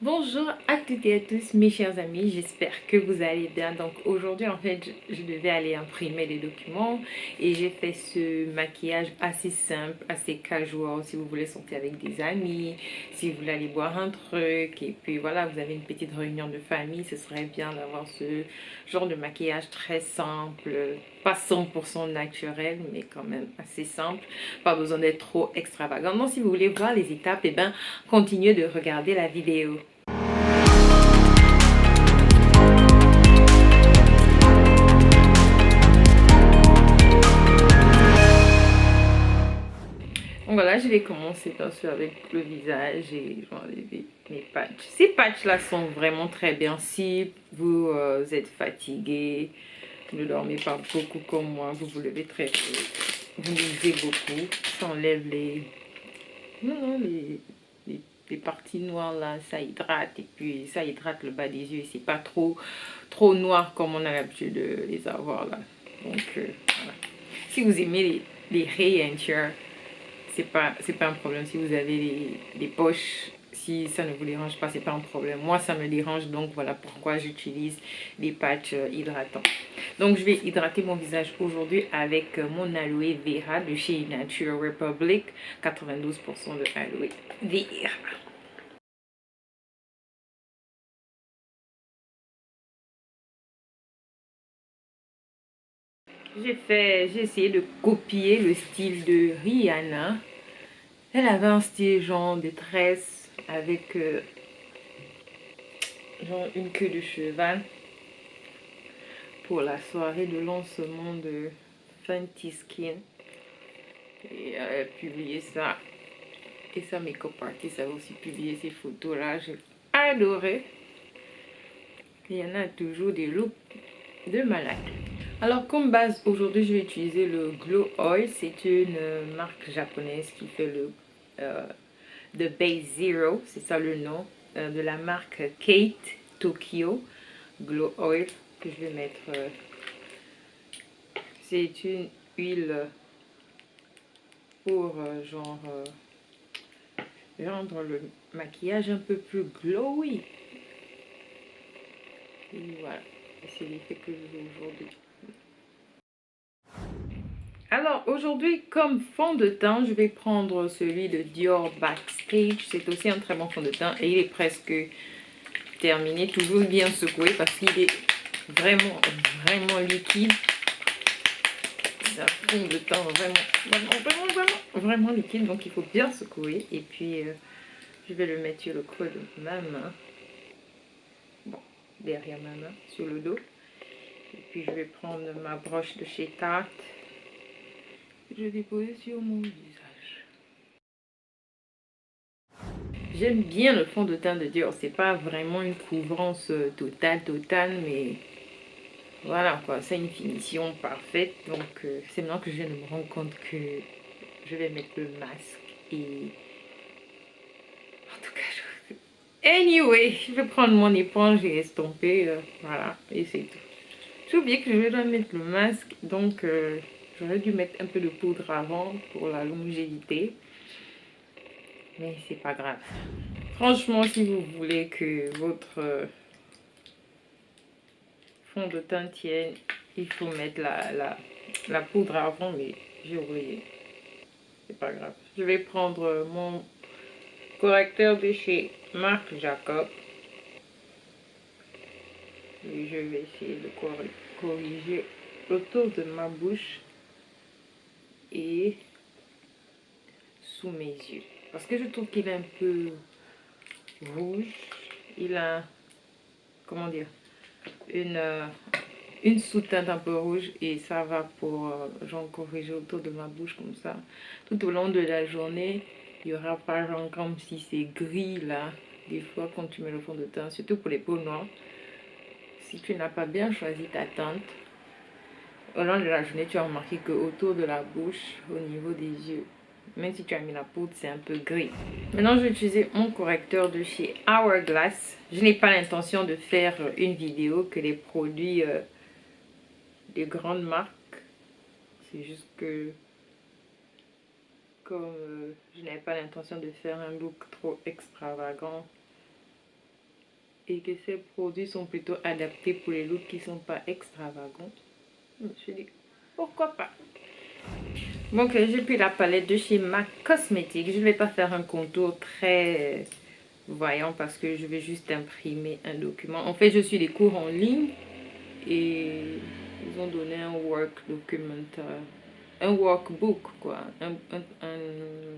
Bonjour à toutes et à tous mes chers amis, j'espère que vous allez bien. Donc aujourd'hui en fait je devais aller imprimer les documents et j'ai fait ce maquillage assez simple, assez casual si vous voulez sortir avec des amis, si vous voulez aller boire un truc et puis voilà vous avez une petite réunion de famille, ce serait bien d'avoir ce genre de maquillage très simple, pas 100% naturel mais quand même assez simple, pas besoin d'être trop extravagant. Donc si vous voulez voir les étapes, et ben continuez de regarder la vidéo. Donc voilà, je vais commencer bien sûr avec le visage et je vais enlever mes patchs. Ces patchs là sont vraiment très bien si vous êtes fatigué, vous ne dormez pas beaucoup comme moi, vous vous levez très tôt, vous lisez beaucoup, ça enlève les, les parties noires là, ça hydrate et puis ça hydrate le bas des yeux et c'est pas trop noir comme on a l'habitude de les avoir là. Donc voilà. Si vous aimez les rayures, c'est pas un problème. Si vous avez les poches, si ça ne vous dérange pas, c'est pas un problème. Moi ça me dérange, donc voilà pourquoi j'utilise les patchs hydratants. Donc je vais hydrater mon visage aujourd'hui avec mon aloe vera de chez Nature Republic, 92% de aloe vera. J'ai essayé de copier le style de Rihanna. Elle avait un style genre de tresse avec genre une queue de cheval pour la soirée de lancement de Fenty Skin. Et elle a publié ça. Et sa make-up artist a aussi publié ces photos-là. J'ai adoré. Il y en a toujours des looks de malade. Alors comme base, aujourd'hui je vais utiliser le Glow Oil. C'est une marque japonaise qui fait le de Base Zero. C'est ça le nom de la marque Kate Tokyo Glow Oil que je vais mettre. C'est une huile pour rendre le maquillage un peu plus glowy. Et voilà, c'est l'effet que je veux aujourd'hui. Alors aujourd'hui, comme fond de teint, je vais prendre celui de Dior Backstage. C'est aussi un très bon fond de teint et il est presque terminé. Toujours bien secoué parce qu'il est vraiment liquide. C'est un fond de teint vraiment liquide, donc il faut bien secouer. Et puis je vais le mettre sur le creux de ma main. Bon, derrière ma main, sur le dos. Et puis je vais prendre ma broche de chez Tarte. Je vais poser sur mon visage. J'aime bien le fond de teint de Dior. C'est pas vraiment une couvrance totale, mais voilà quoi, c'est une finition parfaite. Donc c'est maintenant que je viens de me rendre compte que je vais mettre le masque et en tout cas anyway, je vais prendre mon éponge et estomper, voilà, et c'est tout. J'ai oublié que je dois mettre le masque, donc j'aurais dû mettre un peu de poudre avant pour la longévité. Mais c'est pas grave. Franchement, si vous voulez que votre fond de teint tienne, il faut mettre la poudre avant, mais j'ai oublié. C'est pas grave. Je vais prendre mon correcteur de chez Marc Jacob. Et je vais essayer de corriger autour de ma bouche et sous mes yeux. Parce que je trouve qu'il est un peu rouge. Il a, comment dire, une sous-teinte un peu rouge et ça va pour genre corriger autour de ma bouche comme ça. Tout au long de la journée, il y aura pas genre comme si c'est gris là. Des fois quand tu mets le fond de teint, surtout pour les peaux noires, si tu n'as pas bien choisi ta teinte, au long de la journée, tu as remarqué que autour de la bouche, au niveau des yeux, même si tu as mis la poudre, c'est un peu gris. Maintenant, je vais utiliser mon correcteur de chez Hourglass. Je n'ai pas l'intention de faire une vidéo que les produits des grandes marques. C'est juste que comme je n'avais pas l'intention de faire un look trop extravagant, et que ces produits sont plutôt adaptés pour les looks qui ne sont pas extravagants. Je me suis dit, pourquoi pas. Donc j'ai pris la palette de chez MAC Cosmetics. Je ne vais pas faire un contour très voyant parce que je vais juste imprimer un document. En fait, je suis des cours en ligne et ils ont donné un work document, un workbook, quoi, un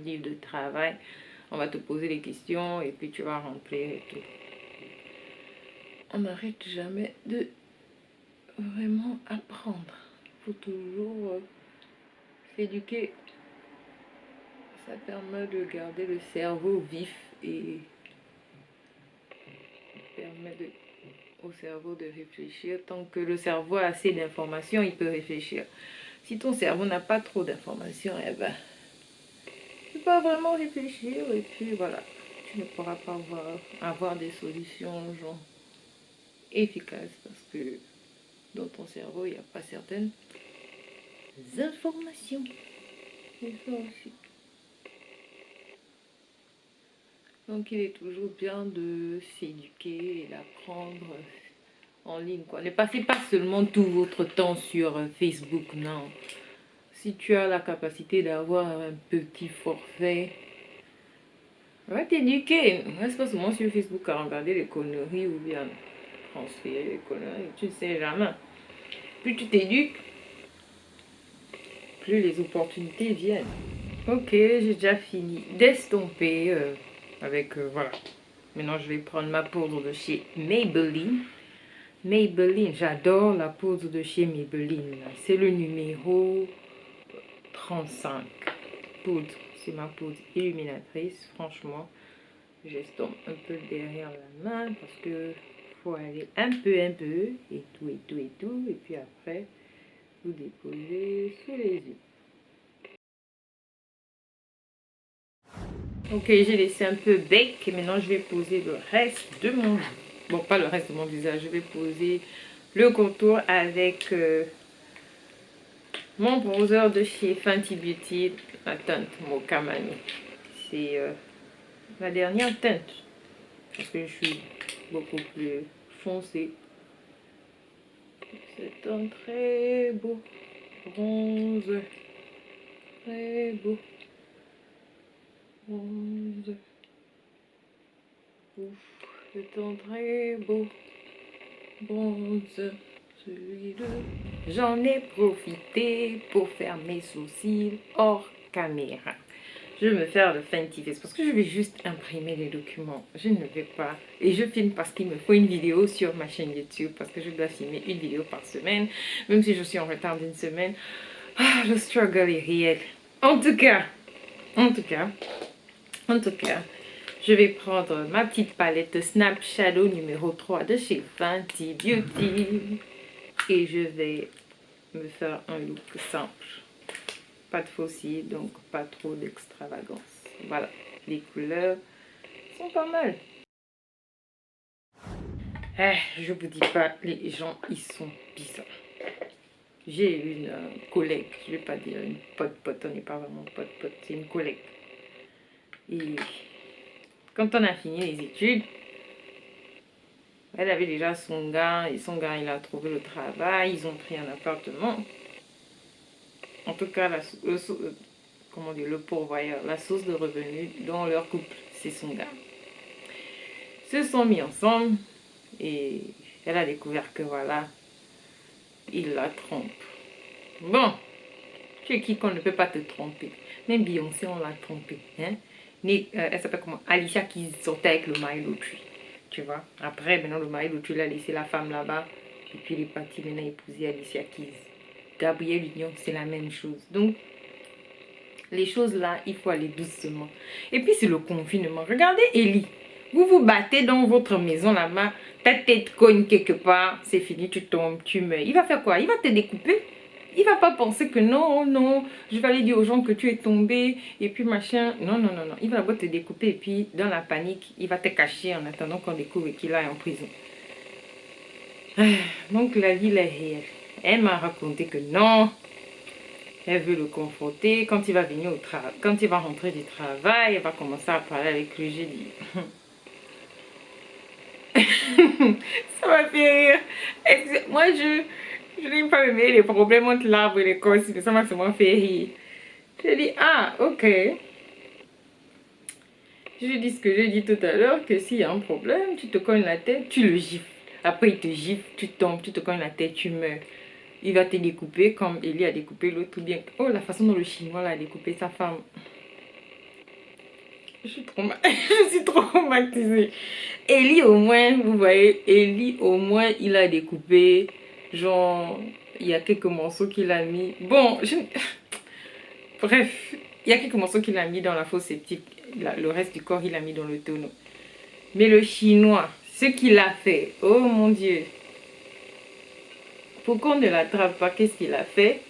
livre de travail. On va te poser des questions et puis tu vas remplir et tout. On n'arrête jamais de vraiment apprendre. Il faut toujours s'éduquer. Ça permet de garder le cerveau vif et permet au cerveau de réfléchir. Tant que le cerveau a assez d'informations, il peut réfléchir. Si ton cerveau n'a pas trop d'informations, eh ben, tu peux pas vraiment réfléchir et puis voilà, tu ne pourras pas avoir des solutions genre efficaces parce que dans ton cerveau, il n'y a pas certaines informations. C'est ça aussi. Donc il est toujours bien de s'éduquer et d'apprendre en ligne, quoi. Ne passez pas seulement tout votre temps sur Facebook, non. Si tu as la capacité d'avoir un petit forfait, va t'éduquer. Reste pas seulement sur Facebook à regarder les conneries ou bien transférer les conneries. Tu ne sais jamais. Plus tu t'éduques, plus les opportunités viennent. Ok, j'ai déjà fini d'estomper voilà. Maintenant, je vais prendre ma poudre de chez Maybelline. Maybelline, j'adore la poudre de chez Maybelline. C'est le numéro 35. Poudre, c'est ma poudre illuminatrice. Franchement, j'estompe un peu derrière la main parce que faut aller un peu, et tout, et tout, et tout. Et puis après, vous déposez sur les yeux. Ok, j'ai laissé un peu bake et maintenant je vais poser le reste de mon... Bon, pas le reste de mon visage, je vais poser le contour avec mon bronzer de chez Fenty Beauty, la teinte Mocha Mani. C'est la dernière teinte parce que je suis beaucoup plus foncée. C'est un très beau bronze, très beau bronze. Ouf, c'est un très beau bronze. J'en ai profité pour faire mes sourcils hors caméra. Je vais me faire le Fenty Face parce que je vais juste imprimer les documents. Je ne vais pas. Et je filme parce qu'il me faut une vidéo sur ma chaîne YouTube parce que je dois filmer une vidéo par semaine. Même si je suis en retard d'une semaine. Ah, le struggle est réel. En tout cas, je vais prendre ma petite palette Snap Shadow numéro 3 de chez Fenty Beauty. Et je vais me faire un look simple. Pas de faux cils, donc pas trop d'extravagance. Voilà, les couleurs sont pas mal. Je vous dis pas, les gens, ils sont bizarres. J'ai une collègue, je vais pas dire une pote, on n'est pas vraiment pote, c'est une collègue. Et quand on a fini les études, elle avait déjà son gars, et son gars, il a trouvé le travail, ils ont pris un appartement. En tout cas, le pourvoyeur, la source de revenus dans leur couple, c'est son gars. Ils se sont mis ensemble et elle a découvert que voilà, il la trompe. Bon, tu es qui qu'on ne peut pas te tromper? Même Beyoncé, on l'a trompée. Hein? Elle s'appelle comment? Alicia qui sortait avec le mari d'autrui. Tu vois? Après, maintenant, le mari d'autrui, il a laissé la femme là-bas. Et puis, il est parti maintenant épouser Alicia Keys. Gabrielle Union, c'est la même chose. Donc, les choses là, il faut aller doucement. Et puis, c'est le confinement. Regardez Ellie. Vous vous battez dans votre maison là-bas. Ta tête cogne quelque part. C'est fini, tu tombes, tu meurs. Il va faire quoi? Il va te découper. Il va pas penser que non, non, je vais aller dire aux gens que tu es tombé et puis machin. Non, non, non, non. Il va d'abord te découper et puis dans la panique, il va te cacher en attendant qu'on découvre qu'il est en prison. Donc la vie est réelle. Elle m'a raconté que non, elle veut le confronter. Quand il va venir au travail, quand il va rentrer du travail, elle va commencer à parler avec lui. J'ai dit, Ça m'a fait rire. Moi, je n'aime pas aimer les problèmes entre l'arbre et l'écorce, mais ça m'a seulement fait rire. J'ai dit, ah, ok. Je lui dis ce que j'ai dit tout à l'heure, que s'il y a un problème, tu te cognes la tête, tu le gifles. Après, il te gifle, tu tombes, tu te cognes la tête, tu meurs. Il va te découper comme Ellie a découpé l'autre, ou bien, oh, la façon dont le Chinois l'a découpé sa femme. Je suis je suis traumatisée. Ellie, au moins, vous voyez, Ellie, au moins, il a découpé, genre, il y a quelques morceaux qu'il a mis. Bon, bref, il y a quelques morceaux qu'il a mis dans la fosse septique. Le reste du corps, il a mis dans le tonneau. Mais le Chinois, ce qu'il a fait, oh mon Dieu. Pour qu'on ne l'attrape pas, qu'est-ce qu'il a fait?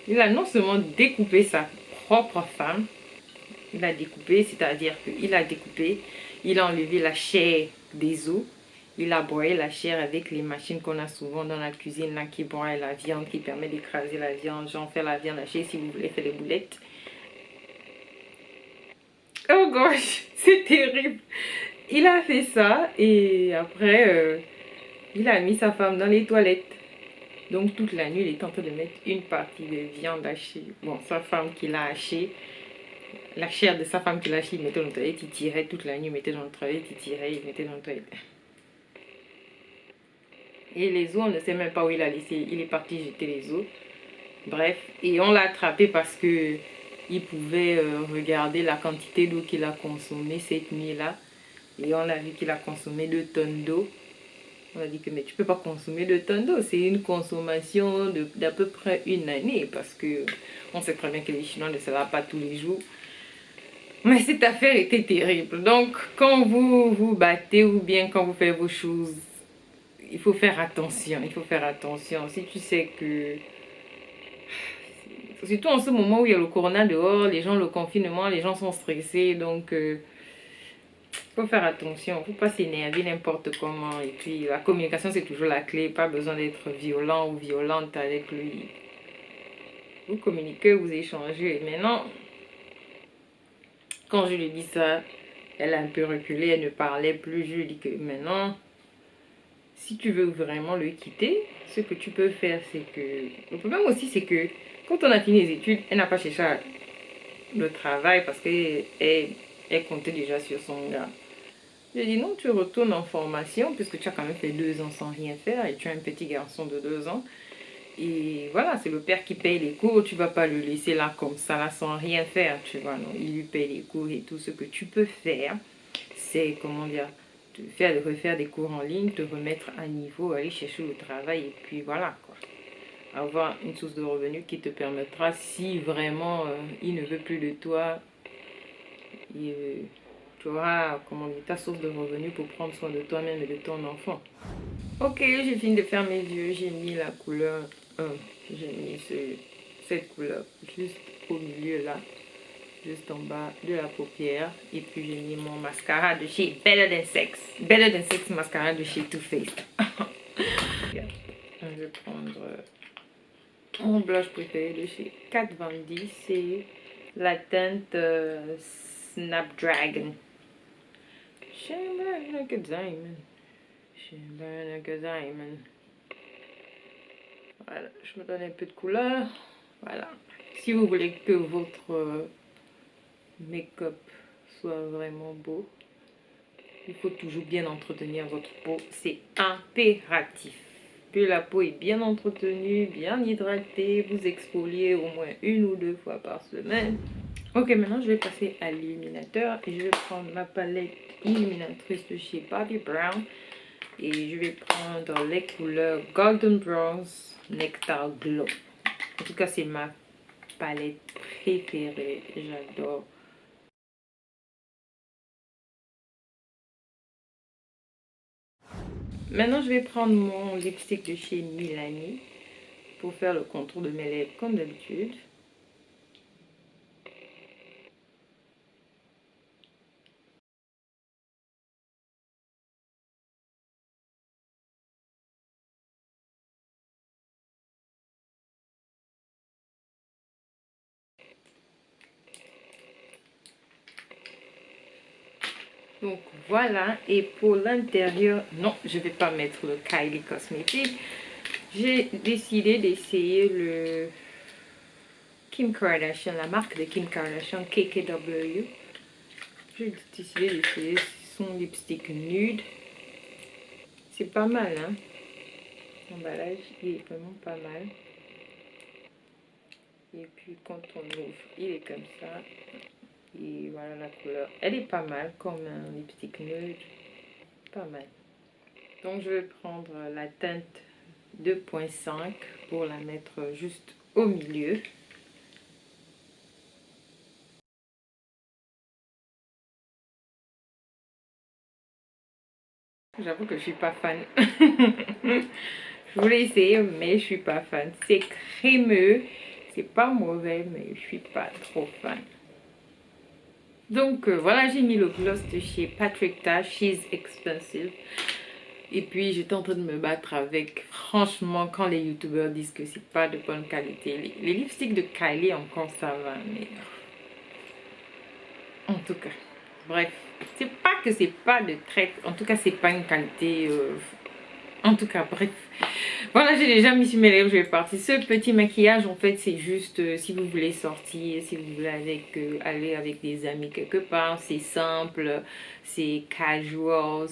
Il a non seulement découpé sa propre femme, il a découpé, c'est-à-dire qu'il a découpé, il a enlevé la chair des os, il a broyé la chair avec les machines qu'on a souvent dans la cuisine, là, qui broient la viande, qui permet d'écraser la viande, genre faire la viande hachée si vous voulez faire des boulettes. Oh gosh, c'est terrible. Il a fait ça et après, il a mis sa femme dans les toilettes. Donc toute la nuit, il est en train de mettre une partie de viande hachée. Bon, sa femme qui l'a hachée, la chair de sa femme qui l'a hachée, il mettait dans le toilette, il tirait toute la nuit, il mettait dans le toilette, il tirait, il mettait dans le toilette. Et les os, on ne sait même pas où il a laissé. Il est parti jeter les os. Bref, et on l'a attrapé parce que il pouvait regarder la quantité d'eau qu'il a consommée cette nuit-là. Et on a vu qu'il a consommé 2 tonnes d'eau. On a dit que mais tu peux pas consommer 2 tonnes d'eau. C'est une consommation d'à peu près une année. Parce que on sait très bien que les Chinois ne se lavent pas tous les jours. Mais cette affaire était terrible. Donc quand vous vous battez ou bien quand vous faites vos choses, il faut faire attention. Il faut faire attention. Si tu sais que... Surtout en ce moment où il y a le corona dehors, les gens, le confinement, les gens sont stressés. Donc... faut faire attention, faut pas s'énerver n'importe comment. Et puis la communication c'est toujours la clé, pas besoin d'être violent ou violente avec lui. Vous communiquez, vous échangez. Maintenant, quand je lui dis ça, elle a un peu reculé, elle ne parlait plus. Je lui dis que maintenant, si tu veux vraiment le quitter, ce que tu peux faire, c'est que... Le problème aussi, c'est que quand on a fini les études, elle n'a pas cherché le travail parce qu'elle comptait déjà sur son gars. J'ai dit non, tu retournes en formation puisque tu as quand même fait 2 ans sans rien faire et tu as un petit garçon de 2 ans. Et voilà, c'est le père qui paye les cours, tu vas pas le laisser là comme ça, là sans rien faire, tu vois, non. Il lui paye les cours et tout ce que tu peux faire, c'est, comment dire, refaire des cours en ligne, te remettre à niveau, aller chercher le travail et puis voilà, quoi. Avoir une source de revenus qui te permettra, si vraiment il ne veut plus de toi, tu auras, comment dire, ta source de revenus pour prendre soin de toi-même et de ton enfant. Ok, j'ai fini de faire mes yeux, j'ai mis la couleur 1, j'ai mis cette couleur juste au milieu là, juste en bas de la paupière. Et puis j'ai mis mon mascara de chez Better Than Sex. Better Than Sex mascara de chez Too Faced. Je vais prendre mon blush préféré de chez Kat Von D, c'est la teinte Snapdragon. Shine bright like a diamond. Shine bright like a diamond. Voilà, je me donne un peu de couleur. Voilà. Si vous voulez que votre make-up soit vraiment beau, il faut toujours bien entretenir votre peau. C'est impératif. Que la peau est bien entretenue, bien hydratée, vous exfoliez au moins 1 ou 2 fois par semaine. Ok, maintenant je vais passer à l'illuminateur et je vais prendre ma palette illuminatrice de chez Bobbi Brown et je vais prendre les couleurs Golden Bronze Nectar Glow. En tout cas, c'est ma palette préférée, j'adore. Maintenant, je vais prendre mon lipstick de chez Milani pour faire le contour de mes lèvres comme d'habitude. Donc voilà, et pour l'intérieur, non, je ne vais pas mettre le Kylie Cosmetics. J'ai décidé d'essayer le Kim Kardashian, la marque de Kim Kardashian, KKW. J'ai décidé d'essayer son lipstick nude. C'est pas mal, hein. L'emballage, il est vraiment pas mal. Et puis quand on ouvre, il est comme ça. Et voilà la couleur. Elle est pas mal comme un lipstick nude. Pas mal. Donc je vais prendre la teinte 2.5 pour la mettre juste au milieu. J'avoue que je suis pas fan. Je voulais essayer mais je suis pas fan. C'est crémeux, c'est pas mauvais mais je suis pas trop fan. Donc voilà, j'ai mis le gloss de chez Patrick Ta, She's Expensive. Et puis j'étais en train de me battre avec, franchement, quand les youtubeurs disent que c'est pas de bonne qualité. Les lipsticks de Kylie encore ça va, mais en tout cas, bref, c'est pas que c'est pas de très, en tout cas c'est pas une qualité, en tout cas bref. Voilà, j'ai déjà mis sur mes lèvres, je vais partir. Ce petit maquillage, en fait, c'est juste si vous voulez sortir, si vous voulez aller avec des amis quelque part. C'est simple, c'est casual,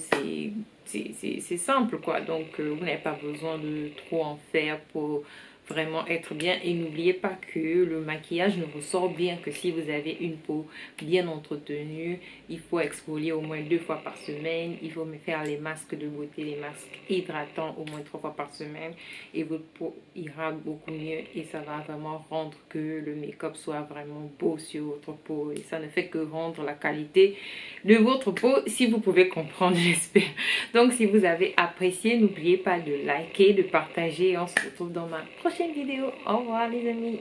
c'est simple, quoi. Donc, vous n'avez pas besoin de trop en faire pour vraiment être bien. Et n'oubliez pas que le maquillage ne ressort bien que si vous avez une peau bien entretenue. Il faut exfolier au moins 2 fois par semaine. Il faut me faire les masques de beauté, les masques hydratants au moins 3 fois par semaine. Et votre peau ira beaucoup mieux. Et ça va vraiment rendre que le make-up soit vraiment beau sur votre peau. Et ça ne fait que rendre la qualité de votre peau, si vous pouvez comprendre, j'espère. Donc si vous avez apprécié, n'oubliez pas de liker, de partager. Et on se retrouve dans ma prochaine vidéo. Au revoir les amis.